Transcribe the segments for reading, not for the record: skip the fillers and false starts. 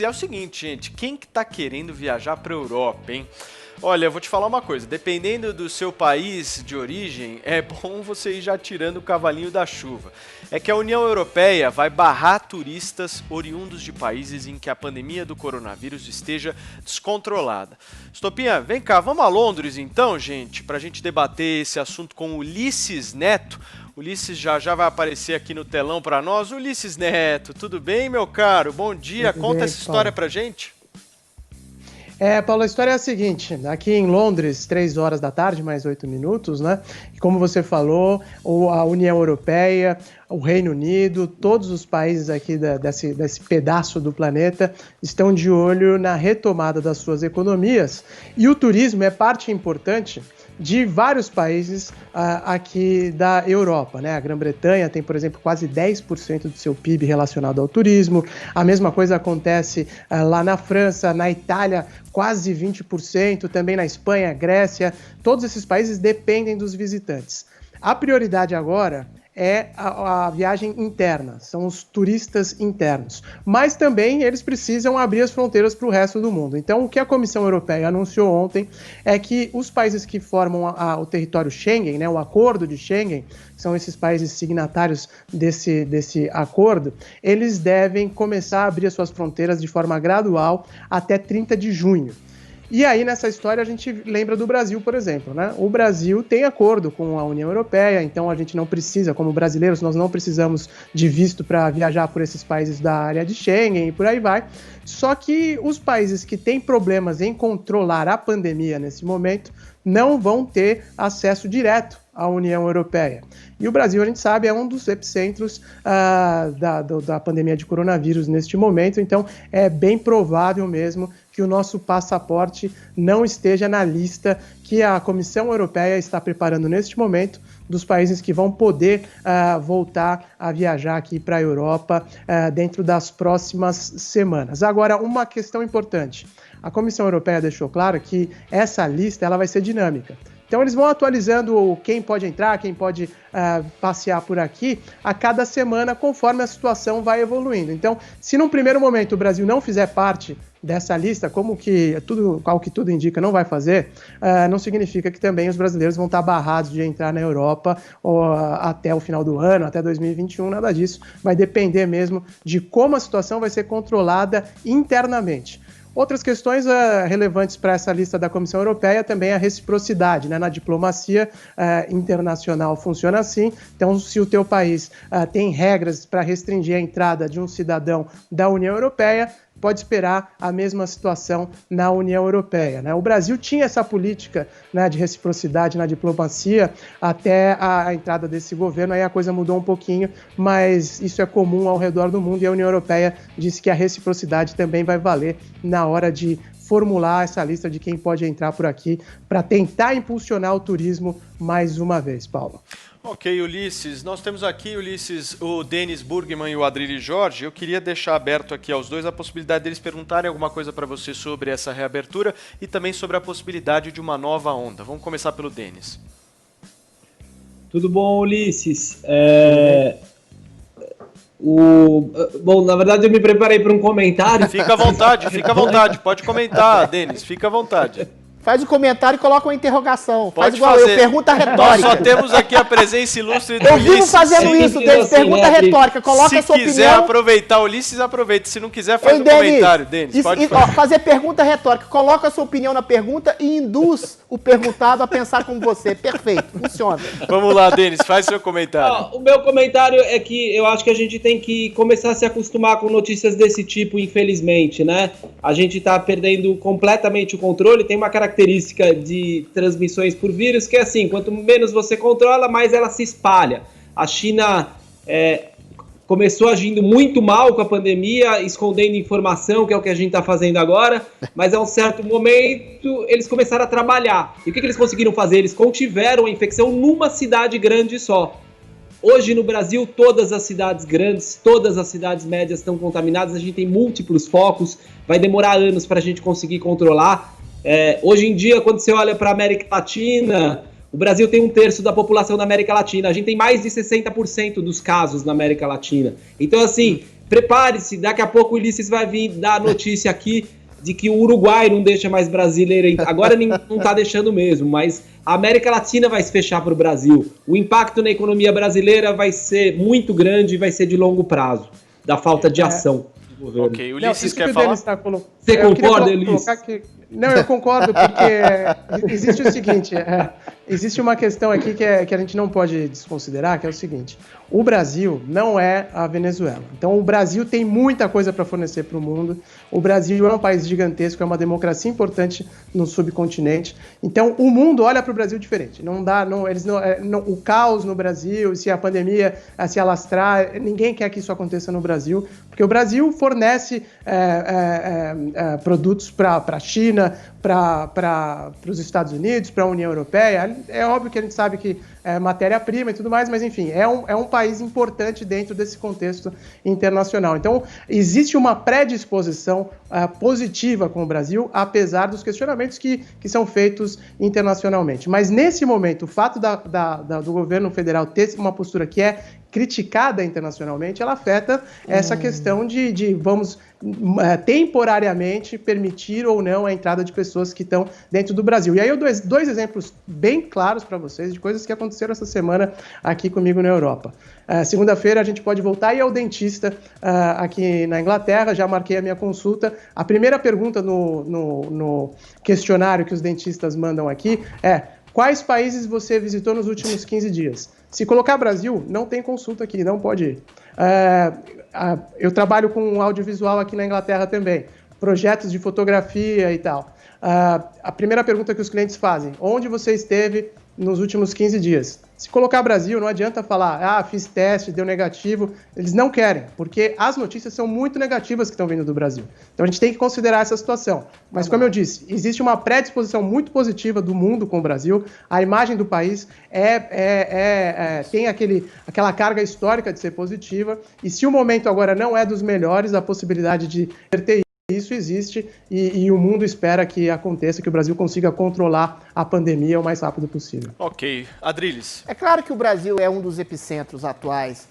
é o seguinte, gente, quem que tá querendo viajar para a Europa, hein? Olha, eu vou te falar uma coisa, dependendo do seu país de origem, é bom você ir já tirando o cavalinho da chuva. É que a União Europeia vai barrar turistas oriundos de países em que a pandemia do coronavírus esteja descontrolada. Estopinha, vem cá, vamos a Londres então, gente, pra gente debater esse assunto com o Ulisses Neto. Ulisses já vai aparecer aqui no telão para nós. Ulisses Neto, tudo bem, meu caro? Bom dia, Tudo conta bem, essa história Paulo. pra gente. Paulo, a história é a seguinte, aqui em Londres, 3 horas da tarde, mais 8 minutos, né? E como você falou, a União Europeia, o Reino Unido, todos os países aqui desse pedaço do planeta estão de olho na retomada das suas economias. E o turismo é parte importante de vários países aqui da Europa, né? A Grã-Bretanha tem, por exemplo, quase 10% do seu PIB relacionado ao turismo. A mesma coisa acontece lá na França, na Itália, quase 20%, também na Espanha, Grécia. Todos esses países dependem dos visitantes. A prioridade agora é a viagem interna, são os turistas internos. Mas também eles precisam abrir as fronteiras para o resto do mundo. Então, o que a Comissão Europeia anunciou ontem é que os países que formam o território Schengen, né, o acordo de Schengen, são esses países signatários desse acordo, eles devem começar a abrir as suas fronteiras de forma gradual até 30 de junho. E aí, nessa história, a gente lembra do Brasil, por exemplo, né? O Brasil tem acordo com a União Europeia, então a gente não precisa, como brasileiros, nós não precisamos de visto para viajar por esses países da área de Schengen e por aí vai. Só que os países que têm problemas em controlar a pandemia nesse momento não vão ter acesso direto à União Europeia. E o Brasil, a gente sabe, é um dos epicentros da pandemia de coronavírus neste momento, então é bem provável mesmo que o nosso passaporte não esteja na lista que a Comissão Europeia está preparando neste momento dos países que vão poder voltar a viajar aqui para a Europa dentro das próximas semanas. Agora, uma questão importante. A Comissão Europeia deixou claro que essa lista ela vai ser dinâmica. Então eles vão atualizando quem pode entrar, quem pode passear por aqui a cada semana conforme a situação vai evoluindo. Então, se num primeiro momento o Brasil não fizer parte dessa lista, como que tudo indica não vai fazer, não significa que também os brasileiros vão estar barrados de entrar na Europa até o final do ano, até 2021, nada disso. Vai depender mesmo de como a situação vai ser controlada internamente. Outras questões relevantes para essa lista da Comissão Europeia também é a reciprocidade, né? Na diplomacia internacional funciona assim, então se o teu país tem regras para restringir a entrada de um cidadão da União Europeia, pode esperar a mesma situação na União Europeia, né? O Brasil tinha essa política, né, de reciprocidade na diplomacia até a entrada desse governo, aí a coisa mudou um pouquinho, mas isso é comum ao redor do mundo e a União Europeia disse que a reciprocidade também vai valer na hora de formular essa lista de quem pode entrar por aqui para tentar impulsionar o turismo mais uma vez, Paulo. Ok, Ulisses. Nós temos aqui, Ulisses, o Denis Burgman e o Adrilho Jorge. Eu queria deixar aberto aqui aos dois a possibilidade deles perguntarem alguma coisa para você sobre essa reabertura e também sobre a possibilidade de uma nova onda. Vamos começar pelo Denis. Tudo bom, Ulisses? Bom, na verdade eu me preparei para um comentário. Fica à vontade. Pode comentar, Denis, fica à vontade. Faz o comentário e coloca uma interrogação. Pode Faz igual fazer. eu, pergunta retórica. Nós só temos aqui a presença ilustre do Eu Ulisses. vivo fazendo isso, Denis, pergunta retórica, coloca a sua opinião. Se quiser aproveitar o Ulisses, aproveita. Se não quiser, faz um comentário, Denis. Pode fazer. Fazer pergunta retórica, coloca a sua opinião na pergunta e induz o perguntado a pensar como você. Perfeito, funciona. Vamos lá, Denis, faz seu comentário. O meu comentário é que eu acho que a gente tem que começar a se acostumar com notícias desse tipo, infelizmente, né? A gente tá perdendo completamente o controle, tem uma característica de transmissões por vírus, que é assim, quanto menos você controla, mais ela se espalha. A China começou agindo muito mal com a pandemia, escondendo informação, que é o que a gente está fazendo agora, mas a um certo momento eles começaram a trabalhar. E o que eles conseguiram fazer? Eles contiveram a infecção numa cidade grande só. Hoje no Brasil, todas as cidades grandes, todas as cidades médias estão contaminadas, a gente tem múltiplos focos, vai demorar anos para a gente conseguir controlar. Hoje em dia, quando você olha para a América Latina, o Brasil tem 1/3 da população da América Latina. A gente tem mais de 60% dos casos na América Latina. Então, assim, prepare-se, daqui a pouco o Ulisses vai vir dar a notícia aqui de que o Uruguai não deixa mais brasileiro, agora não está deixando mesmo, mas a América Latina vai se fechar para o Brasil. O impacto na economia brasileira vai ser muito grande e vai ser de longo prazo, da falta de ação do governo. Ok, Ulisses quer falar? Você concorda, Ulisses? Não, eu concordo, porque existe o seguinte, existe uma questão aqui que a gente não pode desconsiderar, que é o seguinte, o Brasil não é a Venezuela. Então o Brasil tem muita coisa para fornecer para o mundo, o Brasil é um país gigantesco, é uma democracia importante no subcontinente, então o mundo olha para o Brasil diferente, o caos no Brasil, se a pandemia se alastrar, ninguém quer que isso aconteça no Brasil, porque o Brasil fornece produtos para a China, para os Estados Unidos, para a União Europeia. É óbvio que a gente sabe que é matéria-prima e tudo mais, mas enfim, é um país importante dentro desse contexto internacional. Então, existe uma predisposição positiva com o Brasil, apesar dos questionamentos que são feitos internacionalmente. Mas, nesse momento, o fato do governo federal ter uma postura que é criticada internacionalmente, ela afeta essa questão de vamos temporariamente permitir ou não a entrada de pessoas que estão dentro do Brasil. E aí eu dou dois exemplos bem claros para vocês de coisas que aconteceram essa semana aqui comigo na Europa. Segunda-feira a gente pode voltar e ir ao dentista aqui na Inglaterra, já marquei a minha consulta. A primeira pergunta no questionário que os dentistas mandam aqui é: quais países você visitou nos últimos 15 dias? Se colocar Brasil, não tem consulta aqui, não pode ir. Eu trabalho com audiovisual aqui na Inglaterra também, projetos de fotografia e tal. A primeira pergunta que os clientes fazem: onde você esteve nos últimos 15 dias? Se colocar Brasil, não adianta falar, fiz teste, deu negativo. Eles não querem, porque as notícias são muito negativas que estão vindo do Brasil. Então a gente tem que considerar essa situação. Mas como eu disse, existe uma predisposição muito positiva do mundo com o Brasil. A imagem do país tem aquela carga histórica de ser positiva. E se o momento agora não é dos melhores, a possibilidade de ter isso existe e o mundo espera que aconteça, que o Brasil consiga controlar a pandemia o mais rápido possível. Ok. Adriles. É claro que o Brasil é um dos epicentros atuais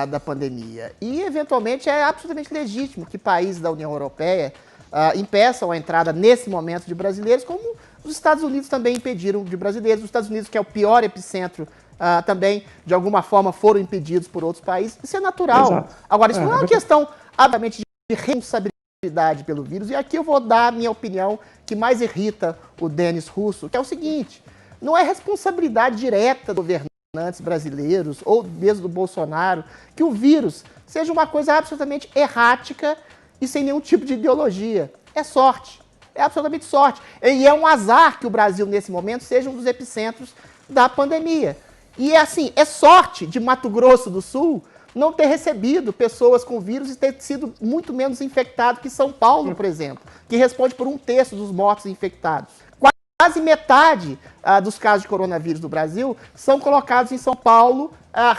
da pandemia e, eventualmente, é absolutamente legítimo que países da União Europeia impeçam a entrada, nesse momento, de brasileiros, como os Estados Unidos também impediram de brasileiros. Os Estados Unidos, que é o pior epicentro, também, de alguma forma, foram impedidos por outros países. Isso é natural. Exato. Agora, isso não é uma questão, obviamente, de responsabilidade pelo vírus, e aqui eu vou dar a minha opinião que mais irrita o Denis Russo, que é o seguinte: não é responsabilidade direta dos governantes brasileiros ou mesmo do Bolsonaro que o vírus seja uma coisa absolutamente errática e sem nenhum tipo de ideologia. É sorte, é absolutamente sorte. E é um azar que o Brasil, nesse momento, seja um dos epicentros da pandemia. E assim, é sorte de Mato Grosso do Sul não ter recebido pessoas com vírus e ter sido muito menos infectado que São Paulo, por exemplo, que responde por 1/3 dos mortos infectados. Quase metade dos casos de coronavírus do Brasil são colocados em São Paulo,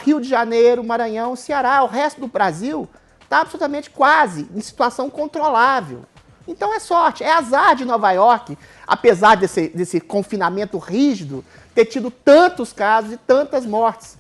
Rio de Janeiro, Maranhão, Ceará. O resto do Brasil está absolutamente quase em situação controlável. Então é sorte, é azar de Nova York, apesar desse confinamento rígido, ter tido tantos casos e tantas mortes.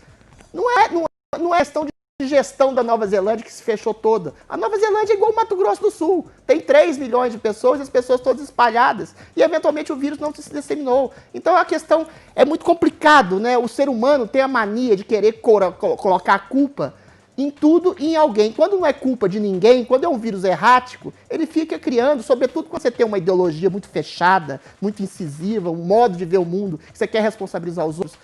Não é questão de gestão da Nova Zelândia que se fechou toda. A Nova Zelândia é igual o Mato Grosso do Sul. Tem 3 milhões de pessoas e as pessoas todas espalhadas. E, eventualmente, o vírus não se disseminou. Então, a questão é muito complicado, né? O ser humano tem a mania de querer colocar a culpa em tudo e em alguém. Quando não é culpa de ninguém, quando é um vírus errático, ele fica criando, sobretudo quando você tem uma ideologia muito fechada, muito incisiva, um modo de ver o mundo, que você quer responsabilizar os outros.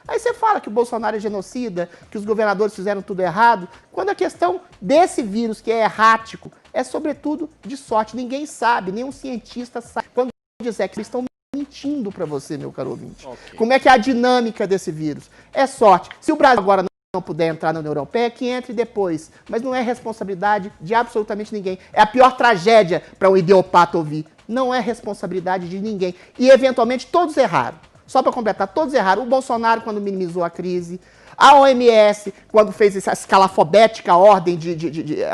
Aí você fala que o Bolsonaro é genocida, que os governadores fizeram tudo errado, quando a questão desse vírus, que é errático, é sobretudo de sorte. Ninguém sabe, nenhum cientista sabe. Quando dizer que eles estão mentindo para você, meu caro ouvinte. Okay. Como é que é a dinâmica desse vírus? É sorte. Se o Brasil agora não puder entrar na União Europeia, que entre depois. Mas não é responsabilidade de absolutamente ninguém. É a pior tragédia para um idiopata ouvir. Não é responsabilidade de ninguém. E, eventualmente, todos erraram. Só para completar, todos erraram. O Bolsonaro, quando minimizou a crise. A OMS, quando fez essa escalafobética ordem de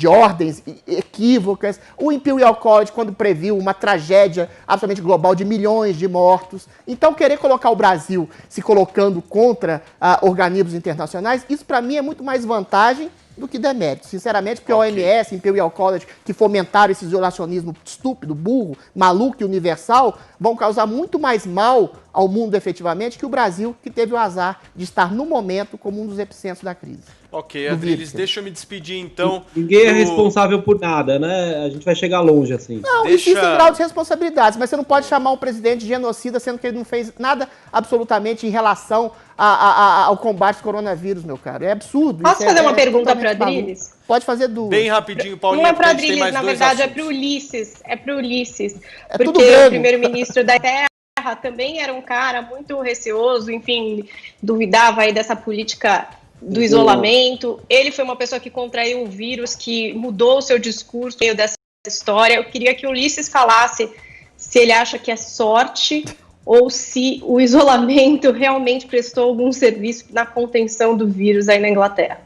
ordens equívocas. O Imperial College, quando previu uma tragédia absolutamente global de milhões de mortos. Então, querer colocar o Brasil se colocando contra organismos internacionais, isso para mim é muito mais vantagem do que demérito, sinceramente, porque a OMS, Imperial College, que fomentaram esse isolacionismo estúpido, burro, maluco e universal, vão causar muito mais mal ao mundo efetivamente que o Brasil, que teve o azar de estar no momento como um dos epicentros da crise. Ok, Adriles, deixa eu me despedir então. Ninguém é responsável por nada, né? A gente vai chegar longe assim. Não, existem graus de responsabilidades, mas você não pode chamar um presidente de genocida sendo que ele não fez nada absolutamente em relação ao combate ao coronavírus, meu caro. É absurdo. Posso fazer uma pergunta para Adriles? Pode fazer duas. Bem rapidinho, Paulinho. Não é para Adriles, na verdade, é para o Ulisses. Porque tudo grego. O primeiro-ministro da Terra também era um cara muito receoso, enfim, duvidava aí dessa política do isolamento. Ele foi uma pessoa que contraiu o vírus, que mudou o seu discurso no meio dessa história. Eu queria que o Ulisses falasse se ele acha que é sorte ou se o isolamento realmente prestou algum serviço na contenção do vírus aí na Inglaterra.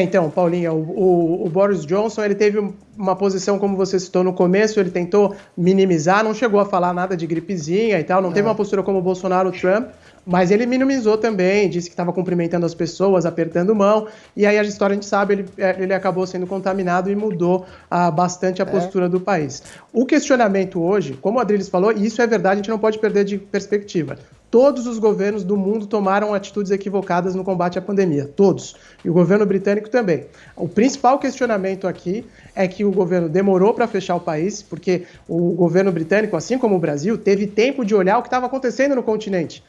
Então, Paulinha, o Boris Johnson, ele teve uma posição, como você citou no começo, ele tentou minimizar, não chegou a falar nada de gripezinha e tal, não teve uma postura como o Bolsonaro, o Trump, mas ele minimizou também, disse que estava cumprimentando as pessoas, apertando mão, e aí a história a gente sabe, ele acabou sendo contaminado e mudou bastante a postura do país. O questionamento hoje, como o Adriles falou, e isso é verdade, a gente não pode perder de perspectiva. Todos os governos do mundo tomaram atitudes equivocadas no combate à pandemia, todos. E o governo britânico também. O principal questionamento aqui é que o governo demorou para fechar o país, porque o governo britânico, assim como o Brasil, teve tempo de olhar o que estava acontecendo no continente.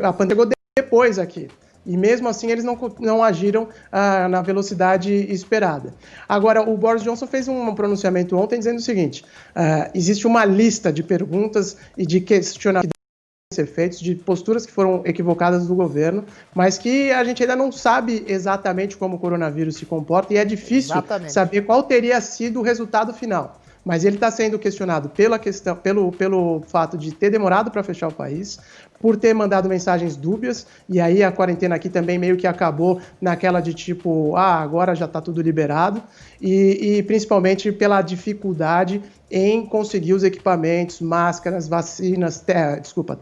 A pandemia chegou depois aqui. E mesmo assim eles não agiram na velocidade esperada. Agora, o Boris Johnson fez um pronunciamento ontem dizendo o seguinte, existe uma lista de perguntas e de questionamentos ser feitos, de posturas que foram equivocadas do governo, mas que a gente ainda não sabe exatamente como o coronavírus se comporta e é difícil saber qual teria sido o resultado final. Mas ele está sendo questionado pelo fato de ter demorado para fechar o país, por ter mandado mensagens dúbias, e aí a quarentena aqui também meio que acabou naquela de tipo, agora já está tudo liberado, e principalmente pela dificuldade em conseguir os equipamentos, máscaras, vacinas,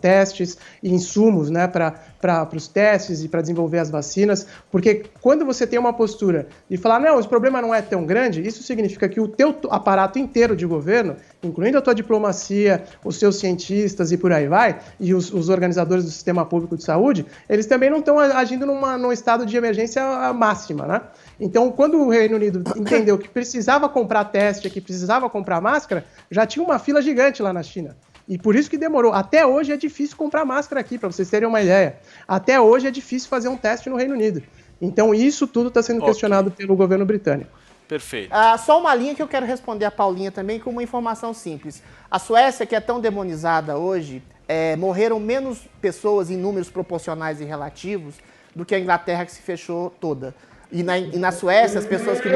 testes e insumos, né, para os testes e para desenvolver as vacinas, porque quando você tem uma postura de falar, não, esse problema não é tão grande, isso significa que o teu aparato inteiro de governo, incluindo a tua diplomacia, os seus cientistas e por aí vai, e os organizadores do sistema público de saúde, eles também não estão agindo num estado de emergência máxima, né? Então, quando o Reino Unido entendeu que precisava comprar teste, que precisava comprar máscara, já tinha uma fila gigante lá na China. E por isso que demorou. Até hoje é difícil comprar máscara aqui, para vocês terem uma ideia. Até hoje é difícil fazer um teste no Reino Unido. Então, isso tudo está sendo questionado pelo governo britânico. Perfeito. Só uma linha que eu quero responder a Paulinha também com uma informação simples. A Suécia, que é tão demonizada hoje, morreram menos pessoas em números proporcionais e relativos do que a Inglaterra, que se fechou toda. E na Suécia, as pessoas que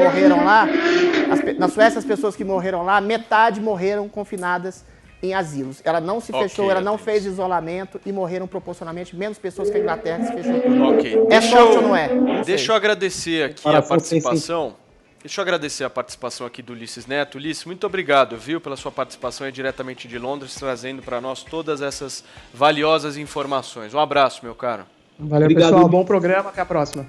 morreram lá, metade morreram confinadas em asilos. Ela não se fechou, ela não fez isolamento e morreram proporcionalmente menos pessoas que a Inglaterra, que se fechou toda. É sorte ou não é? Deixa eu agradecer aqui a participação. Deixa eu agradecer a participação aqui do Ulisses Neto. Ulisses, muito obrigado, viu, pela sua participação diretamente de Londres, trazendo para nós todas essas valiosas informações. Um abraço, meu caro. Valeu, pessoal. Bom programa. Até a próxima.